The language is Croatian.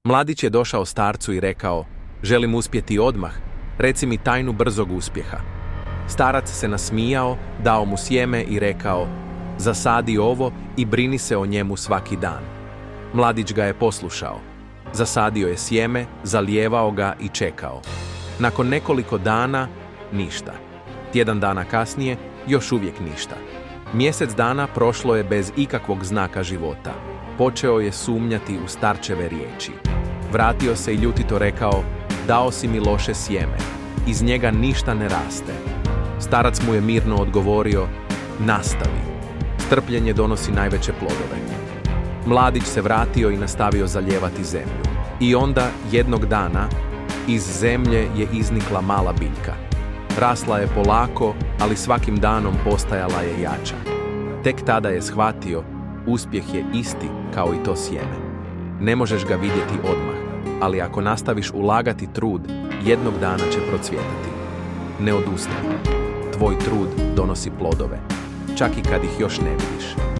Mladić je došao starcu i rekao: želim uspjeti odmah, reci mi tajnu brzog uspjeha. Starac se nasmijao, dao mu sjeme i rekao: zasadi ovo i brini se o njemu svaki dan. Mladić ga je poslušao. Zasadio je sjeme, zalijevao ga i čekao. Nakon nekoliko dana, ništa. Tjedan dana kasnije, još uvijek ništa. Mjesec dana prošlo je bez ikakvog znaka života. Počeo je sumnjati u starčeve riječi. Vratio se i ljutito rekao: dao si mi loše sjeme. Iz njega ništa ne raste. Starac mu je mirno odgovorio: nastavi. Strpljenje donosi najveće plodove. Mladić se vratio i nastavio zalijevati zemlju. I onda, jednog dana, iz zemlje je iznikla mala biljka. Rasla je polako, ali svakim danom postajala je jača. Tek tada je shvatio: uspjeh je isti kao i to sjeme. Ne možeš ga vidjeti odmah, ali ako nastaviš ulagati trud, jednog dana će procvjetati. Ne odustaj. Tvoj trud donosi plodove, čak i kad ih još ne vidiš.